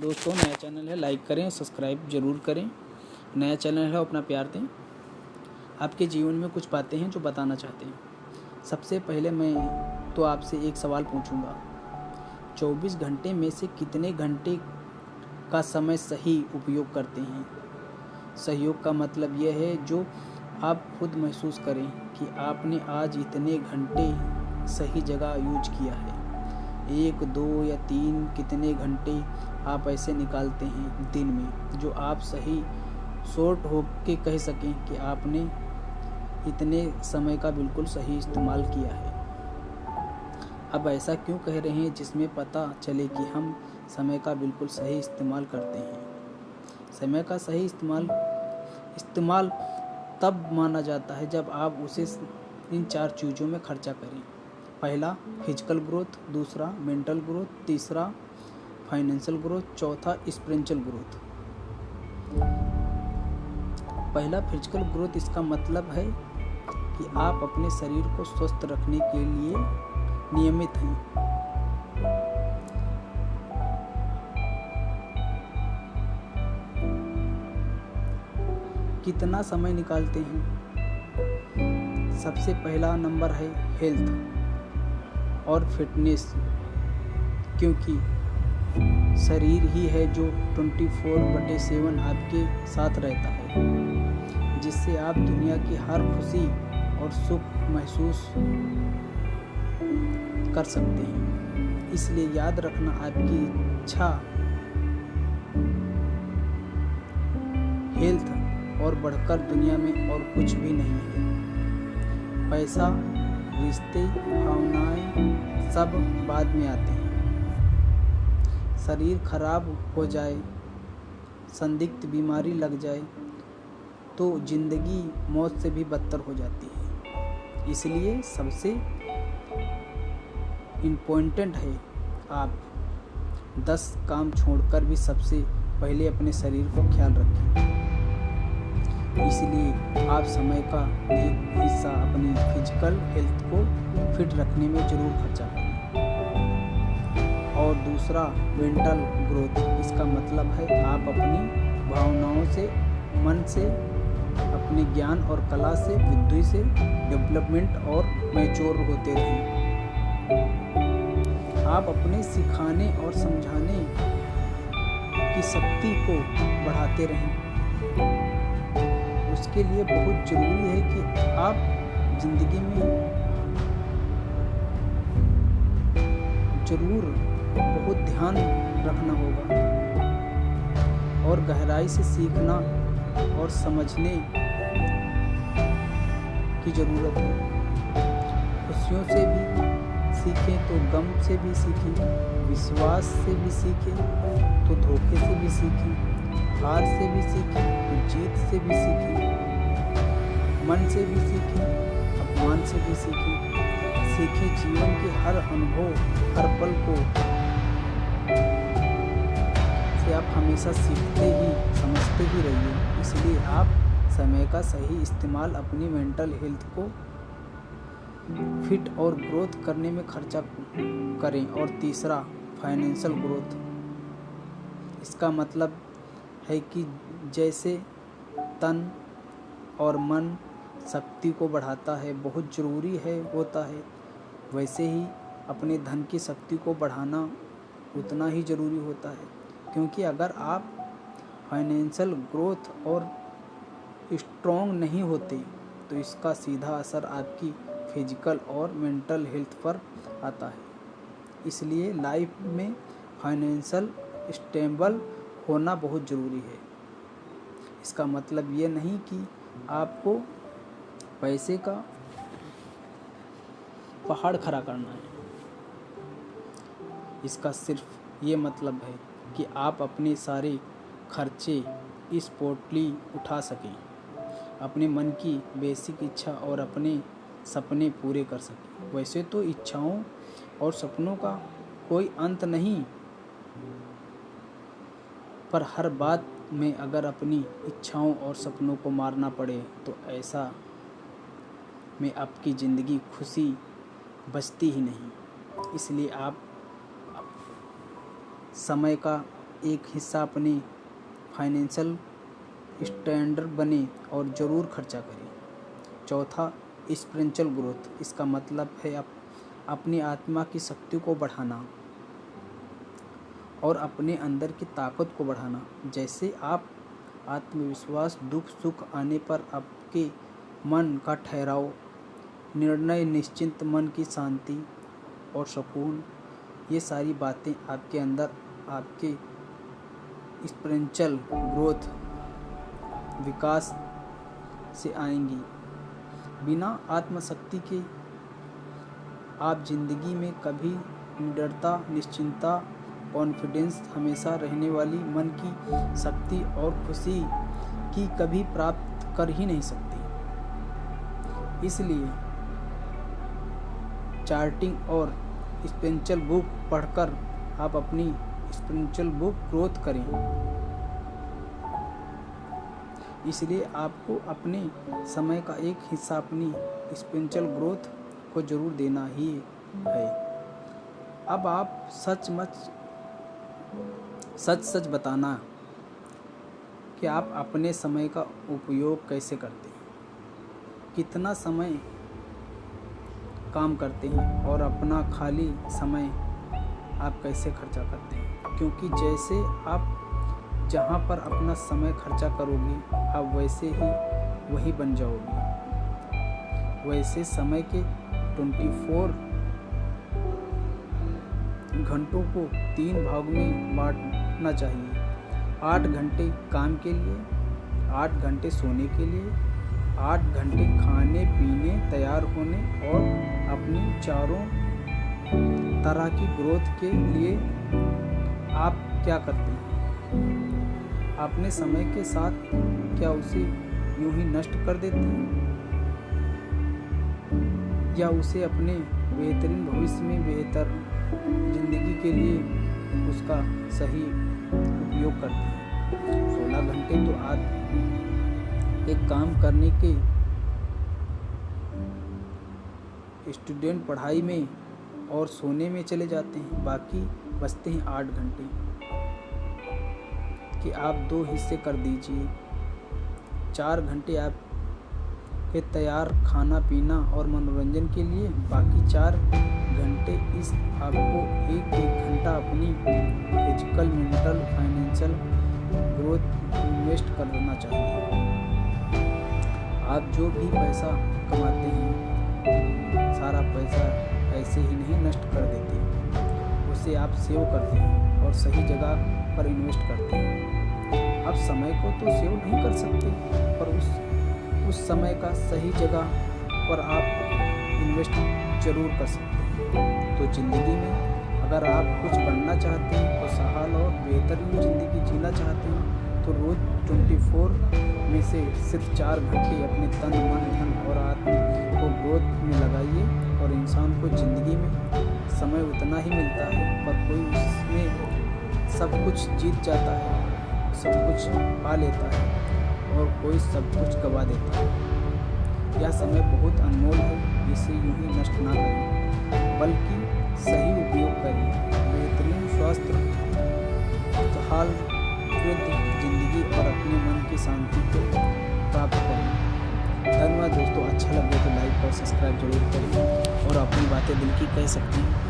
दोस्तों, नया चैनल है, लाइक करें, सब्सक्राइब ज़रूर करें। नया चैनल है, अपना प्यार दें। आपके जीवन में कुछ बातें हैं जो बताना चाहते हैं। सबसे पहले मैं तो आपसे एक सवाल पूछूंगा। 24 घंटे में से कितने घंटे का समय सही उपयोग करते हैं? सहयोग का मतलब यह है जो आप खुद महसूस करें कि आपने आज इतने घंटे सही जगह यूज किया है। 1, 2 या 3 कितने घंटे आप ऐसे निकालते हैं दिन में जो आप सही शॉर्ट होके कह सकें कि आपने इतने समय का बिल्कुल सही इस्तेमाल किया है। अब ऐसा क्यों कह रहे हैं जिसमें पता चले कि हम समय का बिल्कुल सही इस्तेमाल करते हैं। समय का सही इस्तेमाल तब माना जाता है जब आप उसे इन 4 चीज़ों में खर्चा करें। पहला फिजिकल ग्रोथ, दूसरा मेंटल ग्रोथ, तीसरा फाइनेंशियल ग्रोथ, चौथा स्पिरिचुअल ग्रोथ। पहला फिजिकल ग्रोथ, इसका मतलब है कि आप अपने शरीर को स्वस्थ रखने के लिए नियमित हैं। कितना समय निकालते हैं? सबसे पहला नंबर है हेल्थ और फिटनेस, क्योंकि शरीर ही है जो 24/7 आपके साथ रहता है, जिससे आप दुनिया की हर खुशी और सुख महसूस कर सकते हैं। इसलिए याद रखना, आपकी इच्छा हेल्थ और बढ़कर दुनिया में और कुछ भी नहीं है। पैसा, रिश्ते, भावनाएं सब बाद में आते हैं। शरीर खराब हो जाए, संदिग्ध बीमारी लग जाए तो जिंदगी मौत से भी बदतर हो जाती है। इसलिए सबसे इम्पोर्टेंट है आप 10 काम छोड़कर भी सबसे पहले अपने शरीर को ख्याल रखें। इसलिए आप समय का एक हिस्सा अपनी फिजिकल हेल्थ को फिट रखने में ज़रूर खर्चा करें। और दूसरा मेंटल ग्रोथ, इसका मतलब है आप अपनी भावनाओं से, मन से, अपने ज्ञान और कला से, बुद्धि से डेवलपमेंट और मैच्योर होते रहें। आप अपने सिखाने और समझाने की शक्ति को बढ़ाते रहें। उसके लिए बहुत ज़रूरी है कि आप ज़िंदगी में ज़रूर बहुत ध्यान रखना होगा और गहराई से सीखना और समझने की ज़रूरत है। खुशियों से भी सीखें तो गम से भी सीखें, विश्वास से भी सीखें तो धोखे से भी सीखें, हार से भी सीखें तो जीत से भी सीखें, मन से भी सीखें, अपमान से भी सीखें। सीखें जीवन के हर अनुभव, हर पल को से आप हमेशा सीखते ही, समझते ही रहिए। इसलिए आप समय का सही इस्तेमाल अपनी मेंटल हेल्थ को फिट और ग्रोथ करने में खर्चा करें। और तीसरा फाइनेंशियल ग्रोथ, इसका मतलब है कि जैसे तन और मन शक्ति को बढ़ाता है, बहुत ज़रूरी होता है, वैसे ही अपने धन की शक्ति को बढ़ाना उतना ही ज़रूरी होता है। क्योंकि अगर आप फाइनेंशियल ग्रोथ और स्ट्रॉन्ग नहीं होते तो इसका सीधा असर आपकी फिजिकल और मेंटल हेल्थ पर आता है। इसलिए लाइफ में फाइनेंशियल स्टेबल होना बहुत ज़रूरी है। इसका मतलब ये नहीं कि आपको पैसे का पहाड़ खड़ा करना है। इसका सिर्फ ये मतलब है कि आप अपने सारे खर्चे स्पोर्टली उठा सकें, अपने मन की बेसिक इच्छा और अपने सपने पूरे कर सकें। वैसे तो इच्छाओं और सपनों का कोई अंत नहीं, पर हर बात में अगर अपनी इच्छाओं और सपनों को मारना पड़े तो ऐसा में आपकी ज़िंदगी खुशी बचती ही नहीं। इसलिए आप समय का एक हिस्सा अपने फाइनेंशियल स्टैंडर्ड बने और ज़रूर खर्चा करें। चौथा, स्पिरिचुअल ग्रोथ। इसका मतलब है अपनी आत्मा की शक्ति को बढ़ाना और अपने अंदर की ताकत को बढ़ाना। जैसे आप आत्मविश्वास, दुख सुख आने पर आपके मन का ठहराव, निर्णय, निश्चिंत मन की शांति और सुकून, ये सारी बातें आपके अंदर आपके स्पिरिचुअल ग्रोथ, विकास से आएंगी। बिना आत्मशक्ति के आप जिंदगी में कभी निडरता, निश्चिंतता, कॉन्फिडेंस, हमेशा रहने वाली मन की शक्ति और खुशी की कभी प्राप्त कर ही नहीं सकती। इसलिए चार्टिंग और स्पिरिचुअल बुक पढ़कर आप अपनी स्पिरिचुअल बुक ग्रोथ करें। इसलिए आपको अपने समय का एक हिस्सा अपनी स्पिरिचुअल ग्रोथ को जरूर देना ही है। अब आप सच बताना कि आप अपने समय का उपयोग कैसे करते हैं, कितना समय काम करते हैं और अपना खाली समय आप कैसे खर्चा करते हैं। क्योंकि जैसे आप जहाँ पर अपना समय खर्चा करोगे आप वैसे ही वही बन जाओगे। वैसे समय के 24 घंटों को 3 भाग में बांटना चाहिए। 8 घंटे काम के लिए, 8 घंटे सोने के लिए, 8 घंटे खाने पीने तैयार होने और अपनी चारों तरह की ग्रोथ के लिए आप क्या करते हैं? अपने समय के साथ क्या उसे यूं ही नष्ट कर देते हैं या उसे अपने बेहतरीन भविष्य में बेहतर जिंदगी के लिए उसका सही उपयोग करते हैं? 16 घंटे तो आज एक काम करने के स्टूडेंट पढ़ाई में और सोने में चले जाते हैं, बाकी बचते हैं 8 घंटे कि आप 2 हिस्से कर दीजिए। 4 घंटे आप के तैयार खाना पीना और मनोरंजन के लिए, बाकी 4 घंटे इस आपको एक घंटा अपनी physical, mental, financial growth invest करना चाहिए। आप जो भी पैसा कमाते हैं सारा पैसा ऐसे ही नहीं नष्ट कर देते, उसे आप सेव करते हैं और सही जगह पर इन्वेस्ट करते हैं। आप समय को तो सेव नहीं कर सकते, पर उस समय का सही जगह पर आप इन्वेस्ट जरूर कर सकते हैं। तो ज़िंदगी में अगर आप कुछ बनना चाहते हैं, खुशहाल और बेहतरीन ज़िंदगी जीना चाहते हैं, तो रोज़ 24 में से सिर्फ 4 घंटे अपने तन, मन, धन और आत्मा को ग्रोथ में लगाइए। और इंसान को ज़िंदगी में समय उतना ही मिलता है, पर कोई उसमें सब कुछ जीत जाता है, सब कुछ पा लेता है और कोई सब कुछ गवा देता है। यह समय बहुत अनमोल है, इसे यूं ही नष्ट ना करें, बल्कि सही उपयोग करें। बेहतरीन स्वास्थ्य, खुशहाल जिंदगी और अपने मन की शांति को प्राप्त करें। धन्यवाद दोस्तों। अच्छा लगे तो लाइक और सब्सक्राइब जरूर करें और अपनी बातें दिल की कह सकते हैं।